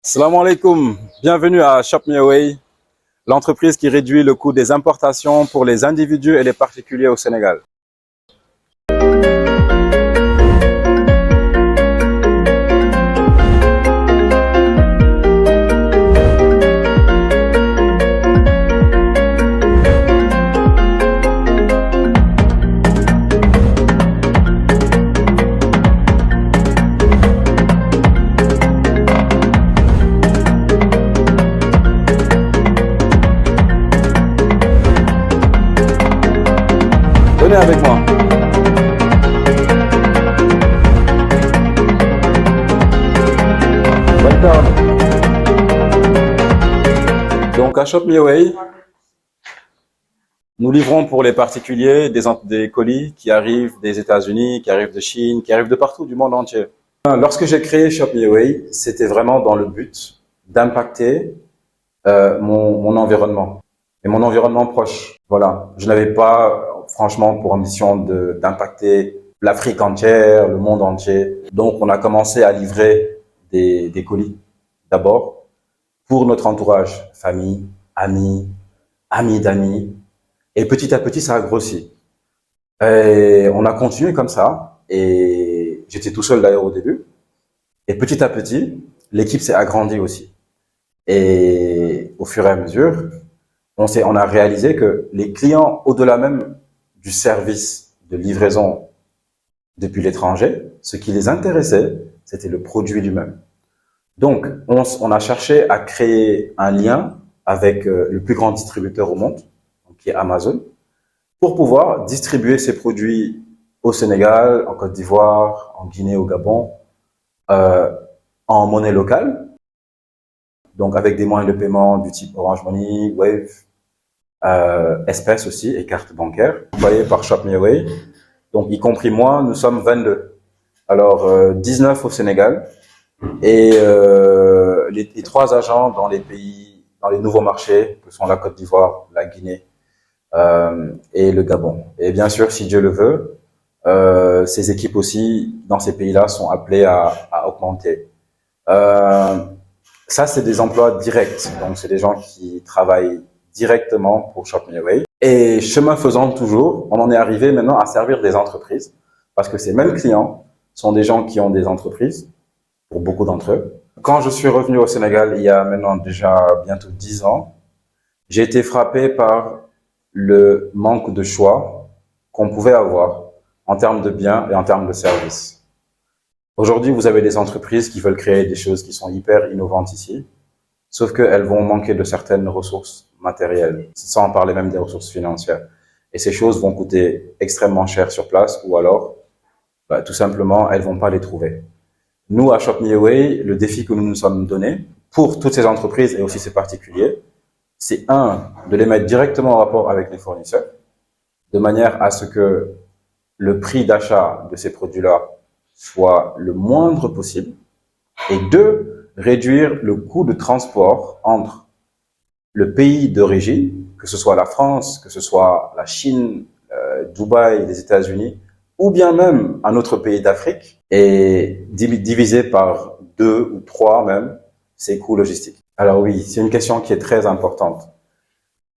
Salam alaikum, bienvenue à Shop Me Away, l'entreprise qui réduit le coût des importations pour les individus et les particuliers au Sénégal. Venez avec moi. Welcome. Donc à Shop Me Away, nous livrons pour les particuliers des colis qui arrivent des États-Unis, qui arrivent de Chine, qui arrivent de partout du monde entier. Lorsque j'ai créé Shop Me Away, c'était vraiment dans le but d'impacter mon environnement et mon environnement proche. Voilà, je n'avais pas franchement pour ambition d'impacter l'Afrique entière, le monde entier. Donc on a commencé à livrer des colis d'abord pour notre entourage, famille, amis, amis d'amis. Et petit à petit, ça a grossi. Et on a continué comme ça. Et j'étais tout seul d'ailleurs au début. Et petit à petit, l'équipe s'est agrandie aussi. Et au fur et à mesure, on a réalisé que les clients, au-delà même du service de livraison depuis l'étranger, ce qui les intéressait, c'était le produit lui-même. Donc, on a cherché à créer un lien avec le plus grand distributeur au monde, qui est Amazon, pour pouvoir distribuer ces produits au Sénégal, en Côte d'Ivoire, en Guinée, au Gabon, en monnaie locale, donc avec des moyens de paiement du type Orange Money, Wave, espèces aussi et cartes bancaires, employées par Shop Me Away. Donc, y compris moi, nous sommes 22. Alors, 19 au Sénégal et les 3 agents dans les pays, dans les nouveaux marchés, que sont la Côte d'Ivoire, la Guinée et le Gabon. Et bien sûr, si Dieu le veut, ces équipes aussi, dans ces pays-là, sont appelées à augmenter. Ça, c'est des emplois directs. Donc, c'est des gens qui travaillent directement pour Shop Me Away. Et chemin faisant toujours, on en est arrivé maintenant à servir des entreprises parce que ces mêmes clients sont des gens qui ont des entreprises, pour beaucoup d'entre eux. Quand je suis revenu au Sénégal, il y a maintenant déjà bientôt 10 ans, j'ai été frappé par le manque de choix qu'on pouvait avoir en termes de biens et en termes de services. Aujourd'hui, vous avez des entreprises qui veulent créer des choses qui sont hyper innovantes ici, sauf qu'elles vont manquer de certaines ressources matérielles, sans parler même des ressources financières. Et ces choses vont coûter extrêmement cher sur place, ou alors, tout simplement, elles vont pas les trouver. Nous, à Shop Me Away, le défi que nous nous sommes donné, pour toutes ces entreprises et aussi ces particuliers, c'est de les mettre directement en rapport avec les fournisseurs, de manière à ce que le prix d'achat de ces produits-là soit le moindre possible, et 2, réduire le coût de transport entre le pays d'origine, que ce soit la France, que ce soit la Chine, Dubaï, les États-Unis, ou bien même un autre pays d'Afrique, et diviser par 2 ou 3 même ces coûts logistiques. Alors oui, c'est une question qui est très importante.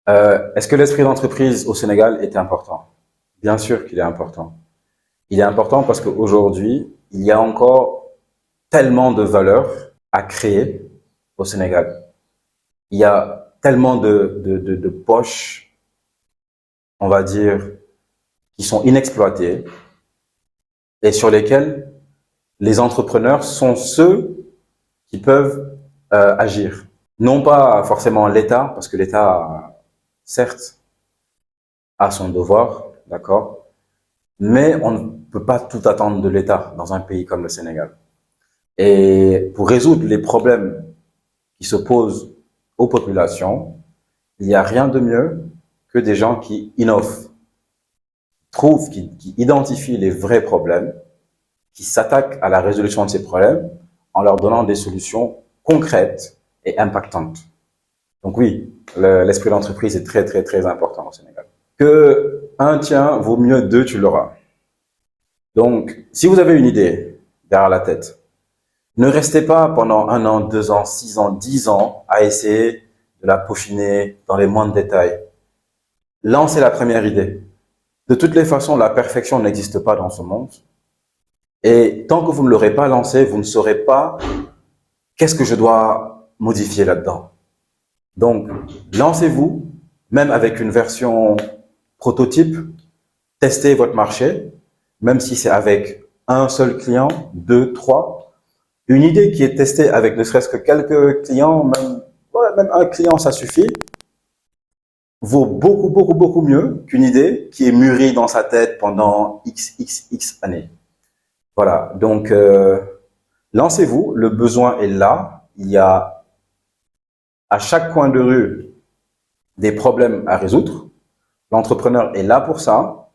Est-ce que l'esprit d'entreprise au Sénégal est important? Bien sûr qu'il est important. Il est important parce qu'aujourd'hui, il y a encore tellement de valeur à créer au Sénégal. Il y a tellement de poches, on va dire, qui sont inexploitées et sur lesquelles les entrepreneurs sont ceux qui peuvent agir. Non pas forcément l'État, parce que l'État, certes, a son devoir, d'accord, mais on ne peut pas tout attendre de l'État dans un pays comme le Sénégal. Et pour résoudre les problèmes qui se posent aux populations, il n'y a rien de mieux que des gens qui innovent, qui identifient les vrais problèmes, qui s'attaquent à la résolution de ces problèmes en leur donnant des solutions concrètes et impactantes. Donc oui, l'esprit d'entreprise est très, très, très important au Sénégal. Que un tien vaut mieux 2, tu l'auras. Donc, si vous avez une idée derrière la tête, Ne restez pas pendant 1 an, 2 ans, 6 ans, 10 ans à essayer de la peaufiner dans les moindres détails. Lancez la première idée. De toutes les façons, la perfection n'existe pas dans ce monde. Et tant que vous ne l'aurez pas lancé, vous ne saurez pas qu'est-ce que je dois modifier là-dedans. Donc, lancez-vous, même avec une version prototype, testez votre marché, même si c'est avec un seul client, 2, 3. Une idée qui est testée avec ne serait-ce que quelques clients, même un client, ça suffit, vaut beaucoup, beaucoup, beaucoup mieux qu'une idée qui est mûrie dans sa tête pendant x années. Voilà, donc lancez-vous, le besoin est là, il y a à chaque coin de rue des problèmes à résoudre, l'entrepreneur est là pour ça,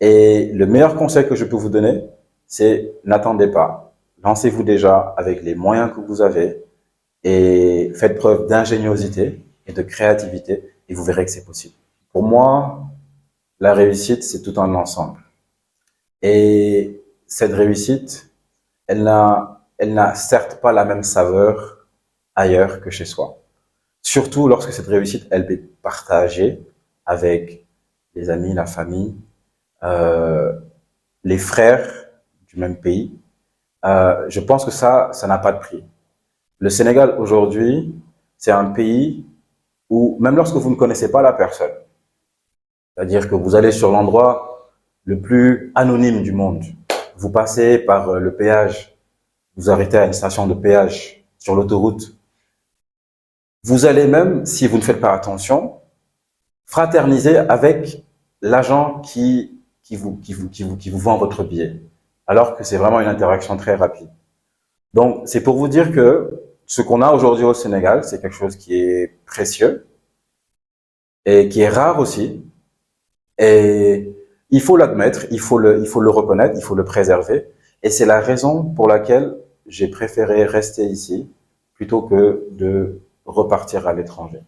et le meilleur conseil que je peux vous donner, c'est n'attendez pas, lancez-vous déjà avec les moyens que vous avez, et faites preuve d'ingéniosité et de créativité, et vous verrez que c'est possible. Pour moi, la réussite, c'est tout un ensemble. Et cette réussite, elle n'a certes pas la même saveur ailleurs que chez soi. Surtout lorsque cette réussite, elle est partagée avec les amis, la famille, euh, les frères du même pays. Je pense que ça n'a pas de prix. Le Sénégal aujourd'hui, c'est un pays où même lorsque vous ne connaissez pas la personne, c'est-à-dire que vous allez sur l'endroit le plus anonyme du monde, vous passez par le péage, vous arrêtez à une station de péage sur l'autoroute, vous allez même, si vous ne faites pas attention, fraterniser avec l'agent qui vous vend votre billet, alors que c'est vraiment une interaction très rapide. Donc, c'est pour vous dire que ce qu'on a aujourd'hui au Sénégal, c'est quelque chose qui est précieux et qui est rare aussi. Et il faut l'admettre, il faut le reconnaître, il faut le préserver. Et c'est la raison pour laquelle j'ai préféré rester ici plutôt que de repartir à l'étranger.